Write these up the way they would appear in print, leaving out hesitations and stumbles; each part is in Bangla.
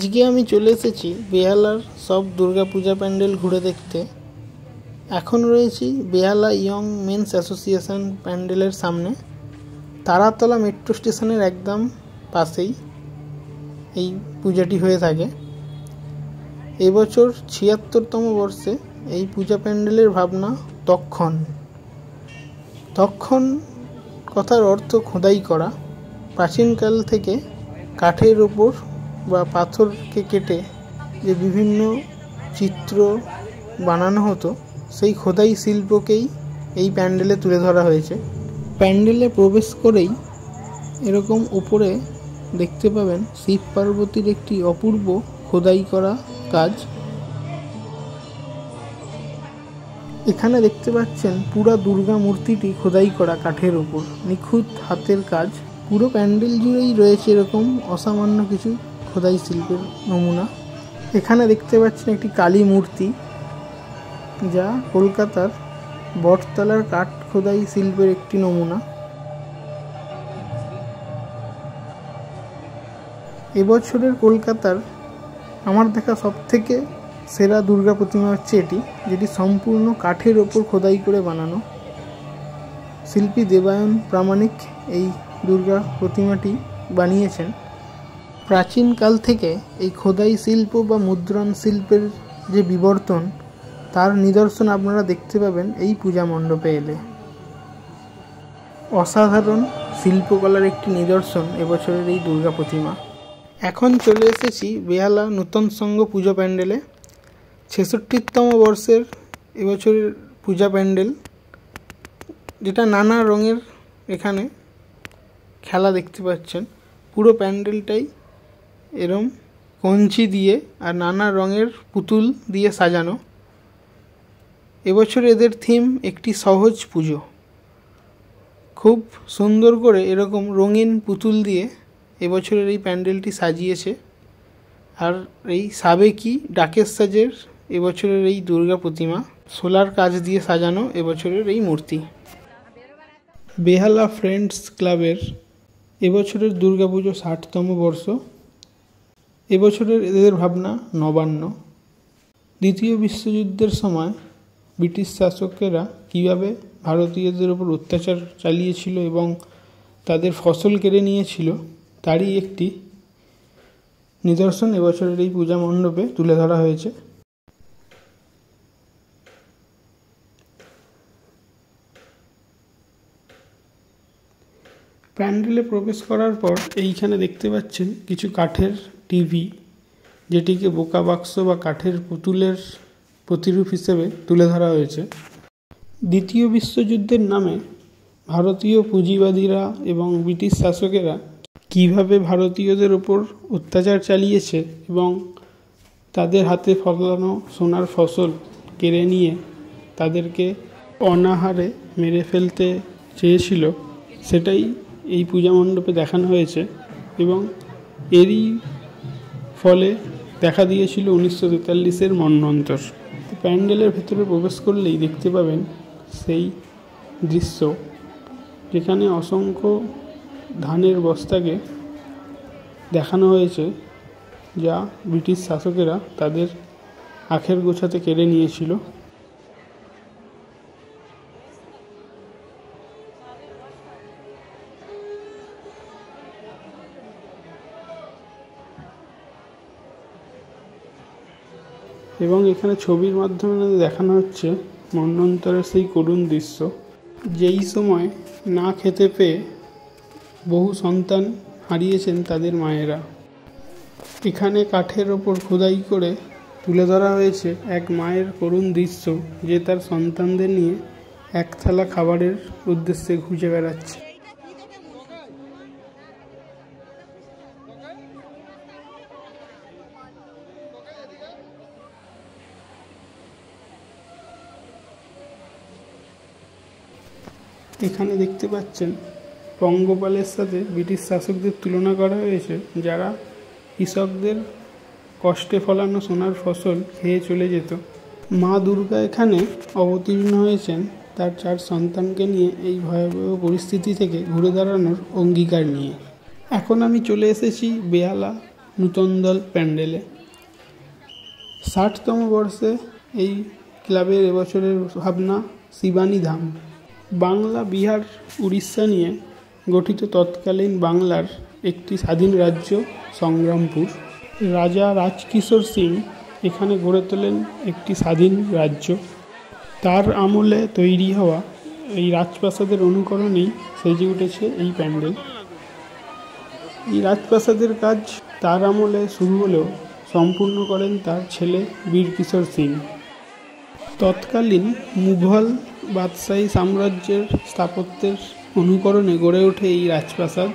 আজকে আমি চলে এসেছি বেহালার সব দুর্গাপূজা প্যান্ডেল ঘুরে দেখতে। এখন রয়েছি বেহালা ইয়ং মেন্স অ্যাসোসিয়েশন প্যান্ডেলের সামনে। তারাতলা মেট্রো স্টেশনের একদম পাশেই এই পূজাটি হয়ে থাকে। এবছর ৭৬তম বর্ষে এই পূজা প্যান্ডেলের ভাবনা তক্ষণ। তক্ষণ কথার অর্থ খোদাই করা। প্রাচীনকাল থেকে কাঠের ওপর বা পাথরকে কেটে যে বিভিন্ন চিত্র বানানো হতো, সেই খোদাই শিল্পকেই এই প্যান্ডেলে তুলে ধরা হয়েছে। প্যান্ডেলে প্রবেশ করেই এরকম উপরে দেখতে পাবেন শিব পার্বতীর একটি অপূর্ব খোদাই করা কাজ। এখানে দেখতে পাচ্ছেন পুরা দুর্গা মূর্তিটি খোদাই করা কাঠের ওপর, নিখুঁত হাতের কাজ। পুরো প্যান্ডেল জুড়েই রয়েছে এরকম অসামান্য কিছু খোদাই শিল্পের নমুনা। এখানে দেখতে পাচ্ছেন একটি কালী মূর্তি, যা কলকাতার বটতলার কাঠ খোদাই শিল্পের একটি নমুনা। এবছরের কলকাতার আমার দেখা সবথেকে সেরা দুর্গা প্রতিমা হচ্ছে এটি, যেটি সম্পূর্ণ কাঠের ওপর খোদাই করে বানানো। শিল্পী দেবায়ন প্রামাণিক এই দুর্গা প্রতিমাটি বানিয়েছেন। প্রাচীনকাল থেকে এই খোদাই শিল্প বা মুদ্রণ শিল্পের যে বিবর্তন, তার নিদর্শন আপনারা দেখতে পাবেন এই পূজা মণ্ডপে এলে। অসাধারণ শিল্পকলার একটি নিদর্শন এবছরের এই দুর্গা প্রতিমা। এখন চলে এসেছি বেহালা নূতন সংঘ পুজো প্যান্ডেলে। ৬৬তম বর্ষের এবছরের পূজা প্যান্ডেল, যেটা নানা রঙের এখানে খেলা দেখতে পাচ্ছেন। পুরো প্যান্ডেলটাই এরম কঞ্চি দিয়ে আর নানা রঙের পুতুল দিয়ে সাজানো। এবছর এদের থিম একটি সহজ পুজো। খুব সুন্দর করে এরকম রঙিন পুতুল দিয়ে এবছরের এই প্যান্ডেলটি সাজিয়েছে। আর এই সাবেকি ডাকের সাজের এবছরের এই দুর্গা প্রতিমা, সোলার কাজ দিয়ে সাজানো এবছরের এই মূর্তি। বেহালা ফ্রেন্ডস ক্লাবের এবছরের দুর্গাপুজো ৬০তম বর্ষ। এবছরের এদের ভাবনা নবান্ন। দ্বিতীয় বিশ্বযুদ্ধের সময় ব্রিটিশ শাসকেরা কীভাবে ভারতীয়দের ওপর অত্যাচার চালিয়েছিল এবং তাদের ফসল কেড়ে নিয়েছিল, তারই একটি নিদর্শন এবছরের এই পূজা মণ্ডপে তুলে ধরা হয়েছে। প্যান্ডেলে প্রবেশ করার পর এইখানে দেখতে পাচ্ছেন কিছু কাঠের টিভি, যেটিকে বোকা বাক্স বা কাঠের পুতুলের প্রতিরূপ হিসেবে তুলে ধরা হয়েছে। দ্বিতীয় বিশ্বযুদ্ধের নামে ভারতীয় পুঁজিবাদীরা এবং ব্রিটিশ শাসকেরা কিভাবে ভারতীয়দের ওপর অত্যাচার চালিয়েছে এবং তাদের হাতে ফলানো সোনার ফসল কেড়ে নিয়ে তাদেরকে অনাহারে মেরে ফেলতে চেয়েছিল, সেটাই এই পূজা মণ্ডপে দেখানো হয়েছে। এবং এরই ফলে দেখা দিয়েছিল ১৯৪৩-এর মন্বন্তর। প্যান্ডেলের ভেতরে প্রবেশ করলেই দেখতে পাবেন সেই দৃশ্য, যেখানে অসংখ্য ধানের বস্তাকে দেখানো হয়েছে, যা ব্রিটিশ শাসকেরা তাদের আখের গোছাতে কেড়ে নিয়েছিল। এবং এখানে ছবির মাধ্যমে দেখানো হচ্ছে মন্বন্তরের সেই করুণ দৃশ্য, যেই সময় না খেতে পেয়ে বহু সন্তান হারিয়েছেন তাদের মায়েরা। এখানে কাঠের ওপর খোদাই করে তুলে ধরা হয়েছে এক মায়ের করুণ দৃশ্য, যে তার সন্তানদের নিয়ে এক থালা খাবারের উদ্দেশ্যে খুঁজে বেড়াচ্ছে। এখানে দেখতে পাচ্ছেন পঙ্গপালের সাথে ব্রিটিশ শাসকদের তুলনা করা হয়েছে, যারা কৃষকদের কষ্টে ফলানো সোনার ফসল খেয়ে চলে যেত। মা দুর্গা এখানে অবতীর্ণ হয়েছেন তার 4 সন্তানকে নিয়ে এই ভয়াবহ পরিস্থিতি থেকে ঘুরে দাঁড়ানোর অঙ্গীকার নিয়ে। এখন আমি চলে এসেছি বেহালা নূতনদল প্যান্ডেলে। 60তম বর্ষে এই ক্লাবের এবছরের ভাবনা শিবানী ধাম। বাংলা, বিহার, উড়িষ্যা নিয়ে গঠিত তৎকালীন বাংলার একটি স্বাধীন রাজ্য সংগ্রামপুর। রাজা রাজকিশোর সিং এখানে গড়ে তোলেন একটি স্বাধীন রাজ্য। তার আমলে তৈরি হওয়া এই রাজপ্রাসাদের অনুকরণেই সেজে উঠেছে এই প্যান্ডেল। এই রাজপ্রাসাদের কাজ তার আমলে শুরু হলেও সম্পূর্ণ করেন তার ছেলে বীরকিশোর সিং। তৎকালীন মুঘল বাদশাহী সাম্রাজ্যের স্থাপত্যের অনুকরণে গড়ে ওঠে এই রাজপ্রাসাদ।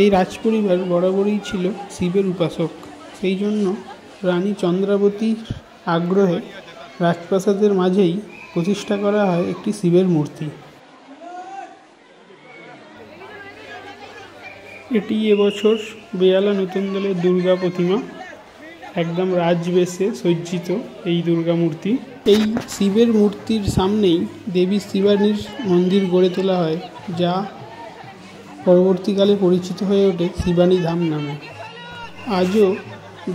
এই রাজপরিবার বরাবরই ছিল শিবের উপাসক। সেই জন্য রানী চন্দ্রাবতীর আগ্রহে রাজপ্রাসাদের মাঝেই প্রতিষ্ঠা করা হয় একটি শিবের মূর্তি। এটি এবছর বেহালা নতুন দলের দুর্গা প্রতিমা, একদম রাজবেশে সজ্জিত এই দুর্গা মূর্তি। এই শিবের মূর্তির সামনেই দেবী শিবানীর মন্দির গড়ে তোলা হয়, যা পরবর্তীকালে পরিচিত হয়ে ওঠে শিবানী ধাম নামে। আজও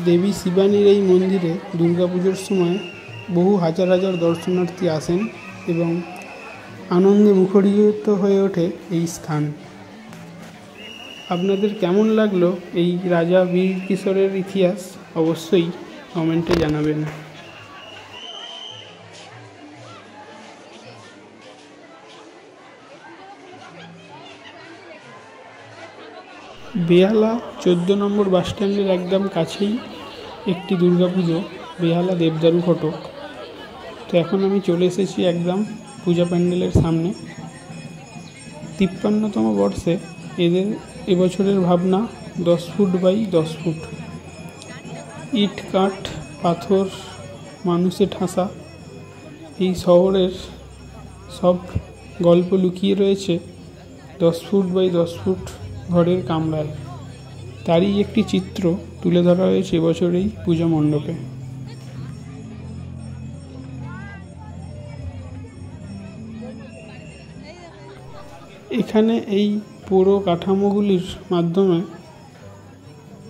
দেবী শিবানীর এই মন্দিরে দুর্গাপুজোর সময় বহু হাজার হাজার দর্শনার্থী আসেন এবং আনন্দে মুখরিত হয়ে ওঠে এই স্থান। আপনাদের কেমন লাগলো এই রাজা বীরকিশোরের ইতিহাস অবশ্যই কমেন্টে জানাবেন। বেহালা 14 নম্বর বাসস্ট্যান্ডের একদম কাছেই একটি দুর্গাপুজো, বেহালা দেবদারু ফটক। তো এখন আমি চলে এসেছি একদম পূজা প্যান্ডেলের সামনে। 53তম বর্ষে এদের এবছরের ভাবনা 10 ফুট বাই 10 ফুট। ইট, কাঠ, পাথর, মানুষে ঠাসা এই শহরের সব গল্প লুকিয়ে রয়েছে 10 ফুট বাই 10 ফুট ঘরের কামরায়। তারই একটি চিত্র তুলে ধরা হয়েছে এবছর এই পূজা মণ্ডপে। এখানে এই পুরো কাঠামোগুলির মাধ্যমে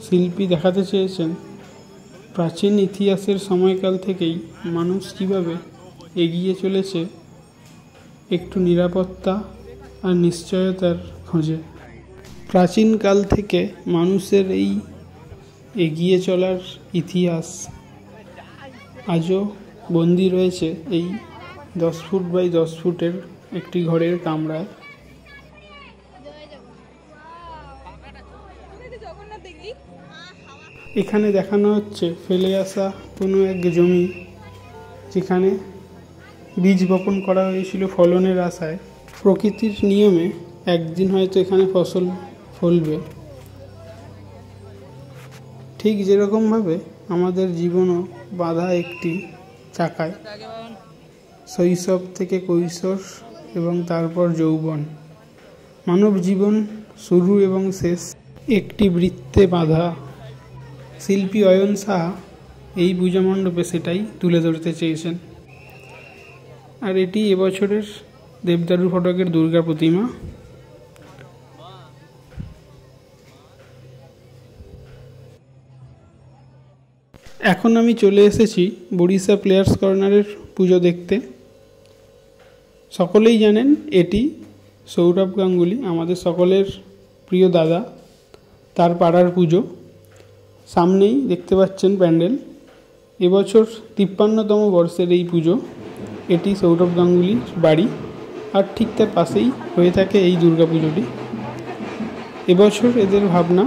শিল্পী দেখাতে চেয়েছেন প্রাচীন ইতিহাসের সময়কাল থেকেই মানুষ কীভাবে এগিয়ে চলেছে একটু নিরাপত্তা আর নিশ্চয়তার খোঁজে। প্রাচীনকাল থেকে মানুষের এই এগিয়ে চলার ইতিহাস আজও বন্দী রয়েছে এই 10 ফুট বাই 10 ফুটের একটি ঘরের কামরায়। এখানে দেখানো হচ্ছে ফেলে আসা কোনো এক জমি, যেখানে বীজ বপন করা হয়েছিল ফলনের আশায়। প্রকৃতির নিয়মে একদিন হয়তো এখানে ফসল ফলবে। ঠিক যেরকমভাবে আমাদের জীবনও বাঁধা একটি চাকায়, শৈশব থেকে কৈশোর এবং তারপর যৌবন। মানব জীবন শুরু এবং শেষ একটি বৃত্তে বাঁধা। শিল্পী অয়ন সাহা এই পূজা মণ্ডপে সেটাই তুলে ধরতে চেয়েছেন। আর এটি এবছরের দেবদারু ফটকের দুর্গা প্রতিমা। এখন আমি চলে এসেছি বড়িশা প্লেয়ার্স কর্নারের পুজো দেখতে। সকলেই জানেন এটি সৌরভ গাঙ্গুলি, আমাদের সকলের প্রিয় দাদা, তার পাড়ার পুজো। সামনেই দেখতে পাচ্ছেন প্যান্ডেল। এবছর 53তম বর্ষের এই পুজো। এটি সৌরভ গাঙ্গুলির বাড়ি, আর ঠিক তার পাশেই হয়ে থাকে এই দুর্গা পুজোটি। এবছর এদের ভাবনা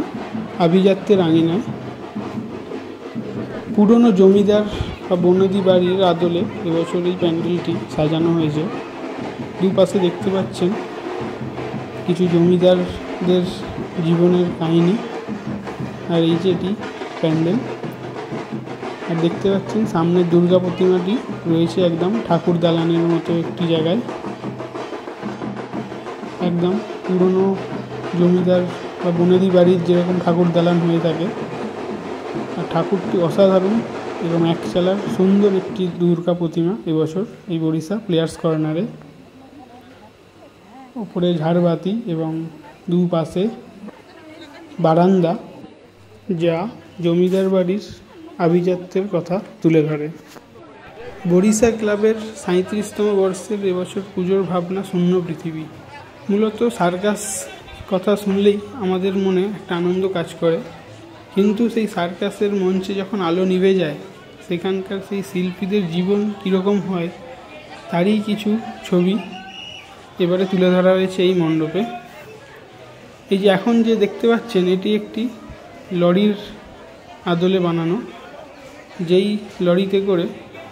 আভিজাত্যের আঙিনায়। পুরনো জমিদার বা বনেদি বাড়ির আদলে এবছর এই প্যান্ডেলটি সাজানো হয়েছে। দুপাশে দেখতে পাচ্ছেন কিছু জমিদারদের জীবনের কাহিনী। আর এই যে এটি প্যান্ডেল, আর দেখতে পাচ্ছেন সামনে দুর্গা প্রতিমাটি রয়েছে একদম ঠাকুর দালানের মতো একটি জায়গায়। একদম পুরনো জমিদার বা বনেদি বাড়ির যেরকম ঠাকুর দালান হয়ে থাকে। আর ঠাকুরটি অসাধারণ এবং একচালার সুন্দর একটি দুর্গা প্রতিমা এবছর এই বড়িশা প্লেয়ার্স কর্নারে। ওপরে ঝাড়বাতি এবং দুপাশে বারান্দা, যা জমিদার বাড়ির আভিজাত্যের কথা তুলে ধরে। বরিশা ক্লাবের ৩৭তম বর্ষের এবছর পুজোর ভাবনা শূন্য পৃথিবী। মূলত সার্কাস কথা শুনলেই আমাদের মনে একটা আনন্দ কাজ করে, কিন্তু সেই সার্কাসের মঞ্চে যখন আলো নিভে যায়, সেখানকার সেই শিল্পীদের জীবন কীরকম হয় তারই কিছু ছবি এবারে তুলে ধরা হয়েছে এই মণ্ডপে। এই যে এখন যে দেখতে পাচ্ছেন, এটি একটি লরির আদলে বানানো, যেই লরিতে করে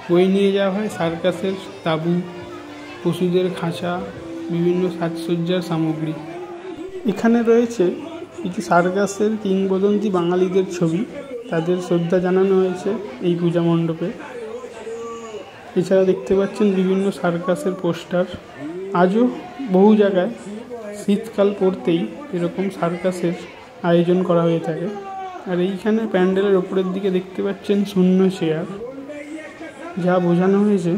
বয়ে নিয়ে যাওয়া হয় সার্কাসের তাঁবু, পশুদের খাঁচা, বিভিন্ন সাজসজ্জার সামগ্রী। এখানে রয়েছে কিছু সার্কাসের কিংবদন্তি বাঙালিদের ছবি, তাদের শ্রদ্ধা জানানো হয়েছে এই পূজা মণ্ডপে। এছাড়া দেখতে পাচ্ছেন বিভিন্ন সার্কাসের পোস্টার। আজও বহু জায়গায় শীতকাল পড়তেই এরকম সার্কাসের আয়োজন করা হয়ে থাকে। আর এইখানে প্যান্ডেলের ওপরের দিকে দেখতে পাচ্ছেন শূন্য চেয়ার, যা বোঝানো হয়েছে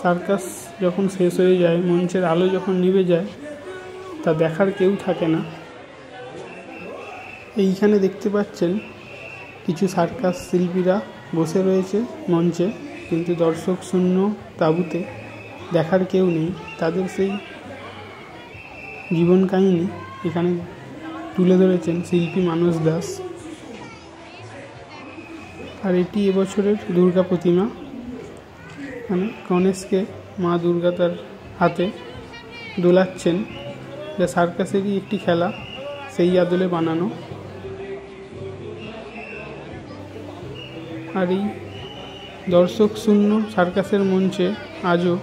সার্কাস যখন শেষ হয়ে যায়, মঞ্চের আলো যখন নিভে যায়, তা দেখার কেউ থাকে না। এইখানে দেখতে পাচ্ছেন কিছু সার্কাস শিল্পীরা বসে রয়েছে মঞ্চে, কিন্তু দর্শক শূন্য তাঁবুতে, দেখার কেউ নেই। তাদের সেই জীবন কাহিনী এখানে তুলে ধরেছেন শিল্পী মানস দাস। আর এটি এবছরের দুর্গা প্রতিমা, মানে গণেশকে মা দুর্গা তার হাতে দোলাচ্ছেন, যা সার্কাসেরই একটি খেলা, সেই আদলে বানানো। আর এই দর্শক শূন্য সার্কাসের মঞ্চে আজও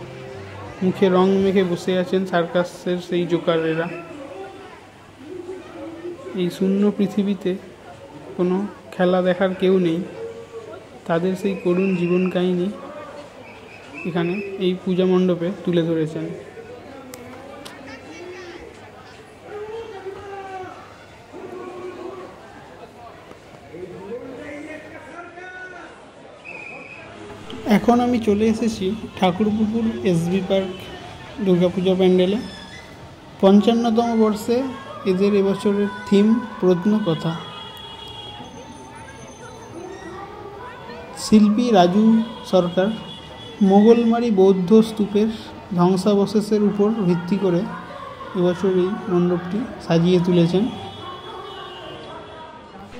মুখে রং মেখে বসে আছেন সার্কাসের সেই জোকারেরা। এই শূন্য পৃথিবীতে কোনো খেলা দেখার কেউ নেই, তাদের সেই করুণ জীবন কাহিনী এখানে এই পূজা মণ্ডপে তুলে ধরেছেন। এখন আমি চলে এসেছি ঠাকুরপুকুর এসবি পার্ক দুর্গাপূজা প্যান্ডেলে। ৫৫তম বর্ষে এদের এবছরের থিম প্রত্নকথা। শিল্পী রাজু সরকার মোগলমারি বৌদ্ধ স্তূপের ধ্বংসাবশেষের উপর ভিত্তি করে এবছর এই মণ্ডপটি সাজিয়ে তুলেছেন।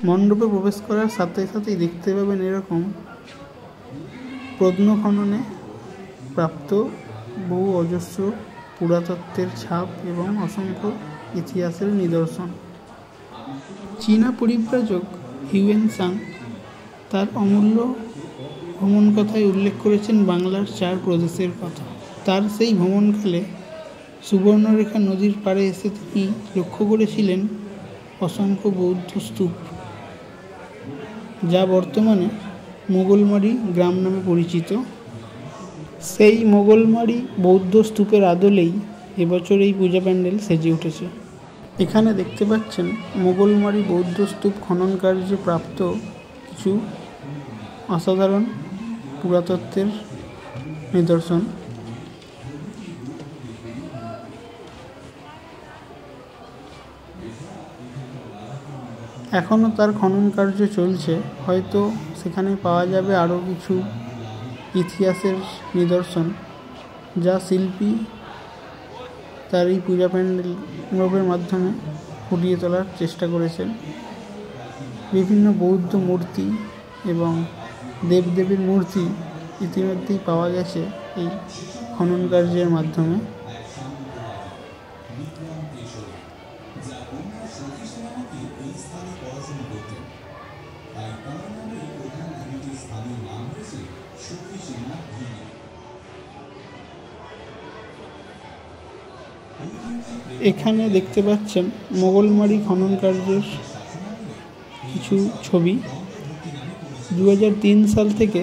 মণ্ডপে প্রবেশ করার সাথে সাথেই দেখতে পাবেন এরকম প্রত্নখননে প্রাপ্ত বহু অজস্র পুরাতত্ত্বের ছাপ এবং অসংখ্য ইতিহাসের নিদর্শন। চীনা পরিব্রাজক হিউয়েন সাং তার অমূল্য ভ্রমণ কথায় উল্লেখ করেছেন বাংলার 4 প্রদেশের কথা। তার সেই ভ্রমণকালে সুবর্ণরেখা নদীর পাড়ে এসে তিনি লক্ষ্য করেছিলেন অসংখ্য বৌদ্ধ স্তূপ, যা বর্তমানে মোগলমারি গ্রাম নামে পরিচিত। সেই মোগলমারি বৌদ্ধ স্তূপের আদলেই এবছর এই পূজা প্যান্ডেল সেজে উঠেছে। এখানে দেখতে পাচ্ছেন মোগলমারি বৌদ্ধ স্তূপ খনন কার্যে প্রাপ্ত কিছু অসাধারণ পুরাতত্ত্বের নিদর্শন। এখনও তার খনন কার্য চলছে, হয়তো সেখানে পাওয়া যাবে আরও কিছু ইতিহাসের নিদর্শন, যা শিল্পী তার এই পূজা প্যান্ডেলের মাধ্যমে ফুটিয়ে তোলার চেষ্টা করেছেন। বিভিন্ন বৌদ্ধ মূর্তি এবং দেবদেবীর মূর্তি ইতিমধ্যেই পাওয়া গেছে এই খনন কার্যের মাধ্যমে। এখানে দেখতে পাচ্ছেন মোগলমারি খনন কার্যের কিছু ছবি। 2003 সাল থেকে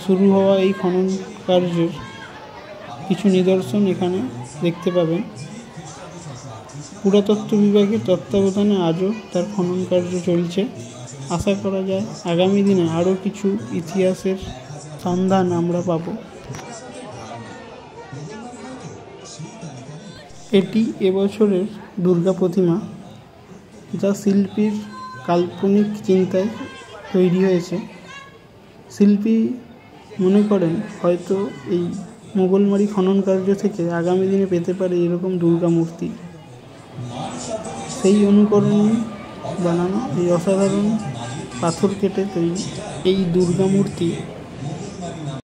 শুরু হওয়া এই খনন কার্যের কিছু নিদর্শন এখানে দেখতে পাবেন। পুরাতত্ত্ব বিভাগের তত্ত্বাবধানে আজও তার খনন কার্য চলছে। আশা করা যায় আগামী দিনে আরও কিছু ইতিহাসের সন্ধান আমরা পাব। এটি এবছরের দুর্গা প্রতিমা, যা শিল্পীর কাল্পনিক চিন্তায় তৈরি হয়েছে। শিল্পী মনে করেন হয়তো এই মোগলমারি খনন কার্য থেকে আগামী দিনে পেতে পারে এরকম দুর্গা মূর্তি। সেই অনুকরণে বানানো এই অসাধারণ পাথর কেটে তৈরি এই দুর্গা মূর্তি